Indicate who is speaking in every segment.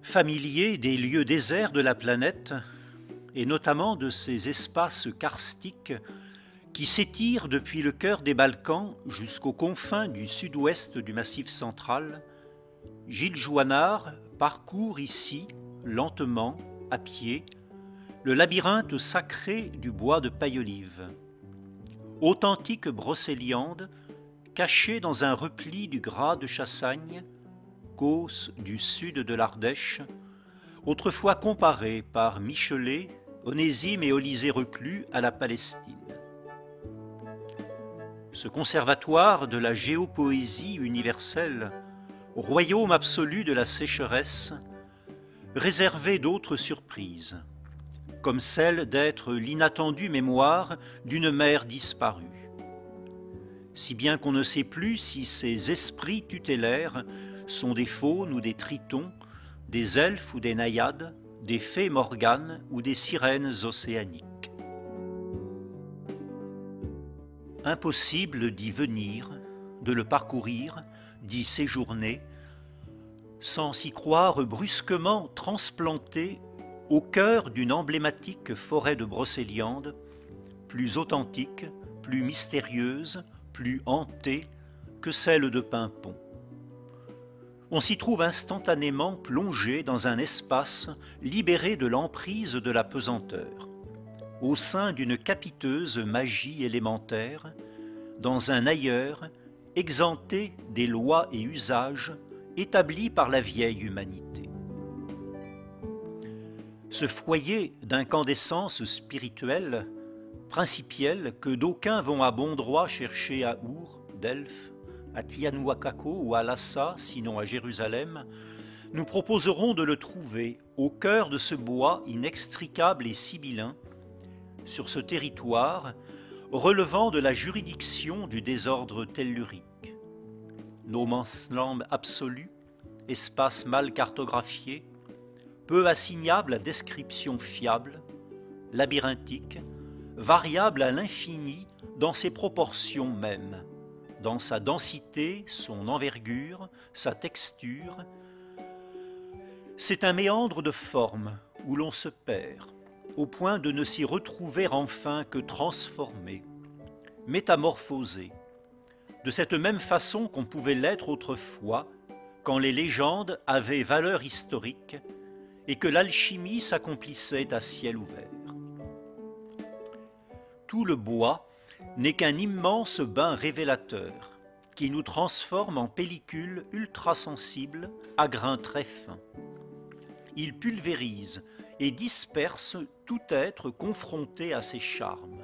Speaker 1: Familier des lieux déserts de la planète, et notamment de ces espaces karstiques qui s'étirent depuis le cœur des Balkans jusqu'aux confins du sud-ouest du Massif central, Gilles Jouanard parcourt ici, lentement, à pied, le labyrinthe sacré du bois de paille-olive. Authentique brocéliande, cachée dans un repli du Gras de Chassagne, causse du sud de l'Ardèche, autrefois comparée par Michelet, Onésime et Olysée Reclus à la Palestine. Ce conservatoire de la géopoésie universelle, royaume absolu de la sécheresse, réservait d'autres surprises, comme celle d'être l'inattendue mémoire d'une mère disparue. Si bien qu'on ne sait plus si ces esprits tutélaires sont des faunes ou des tritons, des elfes ou des naïades, des fées morganes ou des sirènes océaniques. Impossible d'y venir, de le parcourir, d'y séjourner, sans s'y croire brusquement transplanté au cœur d'une emblématique forêt de brocéliande, plus authentique, plus mystérieuse, plus hantée que celle de Pimpon. On s'y trouve instantanément plongé dans un espace libéré de l'emprise de la pesanteur, au sein d'une capiteuse magie élémentaire, dans un ailleurs exempté des lois et usages établis par la vieille humanité. Ce foyer d'incandescence spirituelle, principielle, que d'aucuns vont à bon droit chercher à Our, Delphes, à Tianuakako ou à Lhasa, sinon à Jérusalem, nous proposerons de le trouver au cœur de ce bois inextricable et sibyllin, sur ce territoire relevant de la juridiction du désordre tellurique. No man's land absolu, espace mal cartographié, peu assignable à description fiable, labyrinthique, variable à l'infini dans ses proportions mêmes, dans sa densité, son envergure, sa texture. C'est un méandre de forme où l'on se perd, au point de ne s'y retrouver enfin que transformé, métamorphosé, de cette même façon qu'on pouvait l'être autrefois, quand les légendes avaient valeur historique et que l'alchimie s'accomplissait à ciel ouvert. Tout le bois n'est qu'un immense bain révélateur qui nous transforme en pellicule ultrasensible à grains très fins. Il pulvérise et disperse tout être confronté à ses charmes,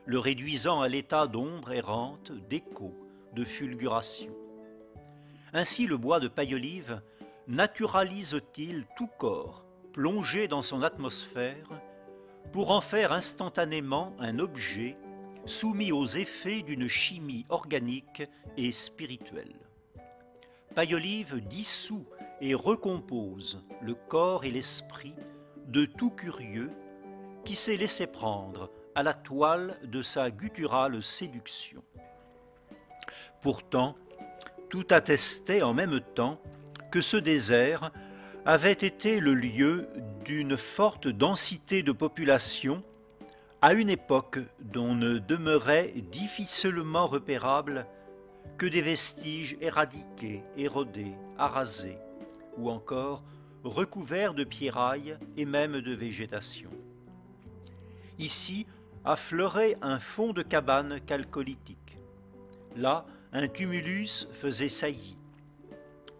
Speaker 1: le réduisant à l'état d'ombre errante, d'écho, de fulguration. Ainsi le bois de paille-olive naturalise-t-il tout corps plongé dans son atmosphère pour en faire instantanément un objet soumis aux effets d'une chimie organique et spirituelle. Paille-olive dissout et recompose le corps et l'esprit de tout curieux qui s'est laissé prendre à la toile de sa gutturale séduction. Pourtant, tout attestait en même temps que ce désert avait été le lieu d'une forte densité de population à une époque dont ne demeuraient difficilement repérables que des vestiges éradiqués, érodés, arasés, ou encore recouverts de pierrailles et même de végétation. Ici affleurait un fond de cabane chalcolithique. Là, un tumulus faisait saillie,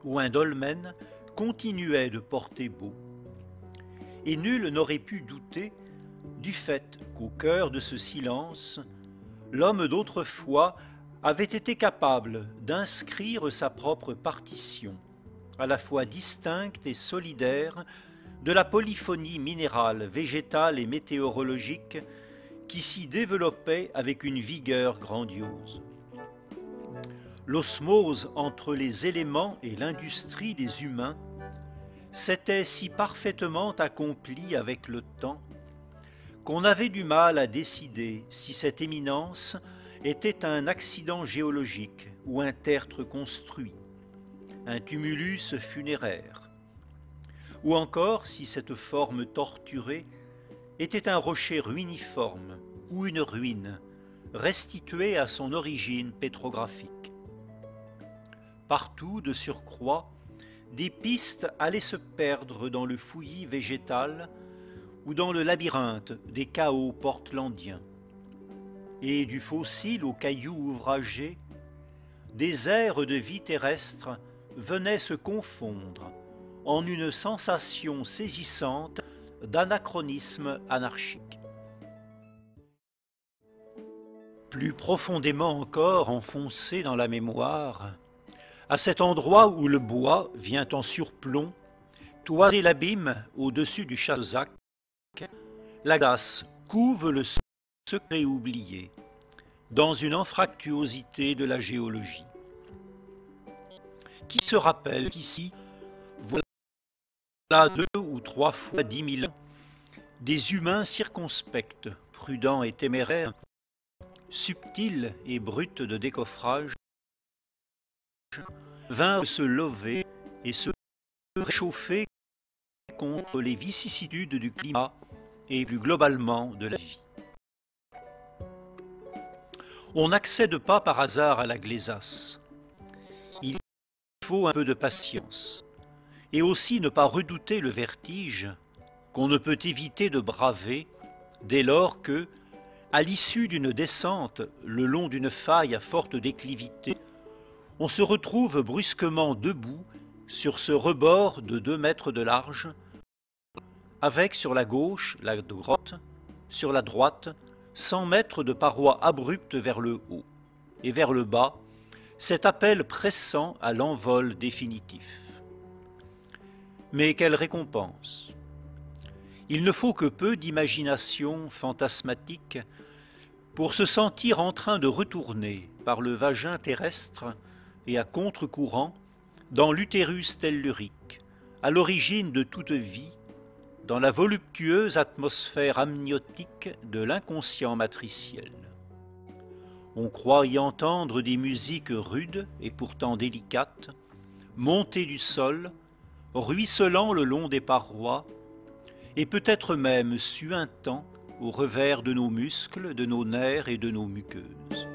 Speaker 1: où un dolmen continuait de porter beau. Et nul n'aurait pu douter du fait qu'au cœur de ce silence, l'homme d'autrefois avait été capable d'inscrire sa propre partition, à la fois distincte et solidaire, de la polyphonie minérale, végétale et météorologique qui s'y développait avec une vigueur grandiose. L'osmose entre les éléments et l'industrie des humains s'était si parfaitement accomplie avec le temps qu'on avait du mal à décider si cette éminence était un accident géologique ou un tertre construit, un tumulus funéraire. ou encore si cette forme torturée était un rocher ruiniforme ou une ruine restituée à son origine pétrographique. Partout, de surcroît, des pistes allaient se perdre dans le fouillis végétal ou dans le labyrinthe des chaos portlandiens. Et du fossile aux cailloux ouvragés, des aires de vie terrestre venaient se confondre en une sensation saisissante d'anachronisme anarchique. Plus profondément encore enfoncé dans la mémoire, à cet endroit où le bois vient en surplomb toiser l'abîme au-dessus du Chassac, la glace couve le secret oublié dans une anfractuosité de la géologie. Qui se rappelle qu'ici, voilà 2 ou 3 fois 10 000 ans, des humains circonspects, prudents et téméraires, subtils et bruts de décoffrage, vinrent se lever et se réchauffer contre les vicissitudes du climat et plus globalement de la vie. On n'accède pas par hasard à la Glésasse. Il faut un peu de patience et aussi ne pas redouter le vertige qu'on ne peut éviter de braver dès lors que, à l'issue d'une descente le long d'une faille à forte déclivité, on se retrouve brusquement debout sur ce rebord de 2 mètres de large, avec sur la gauche la grotte, sur la droite 100 mètres de parois abruptes vers le haut, et vers le bas, cet appel pressant à l'envol définitif. Mais quelle récompense! Il ne faut que peu d'imagination fantasmatique pour se sentir en train de retourner par le vagin terrestre et à contre-courant dans l'utérus tellurique, à l'origine de toute vie, dans la voluptueuse atmosphère amniotique de l'inconscient matriciel. On croit y entendre des musiques rudes et pourtant délicates, montées du sol, ruisselant le long des parois, et peut-être même suintant au revers de nos muscles, de nos nerfs et de nos muqueuses.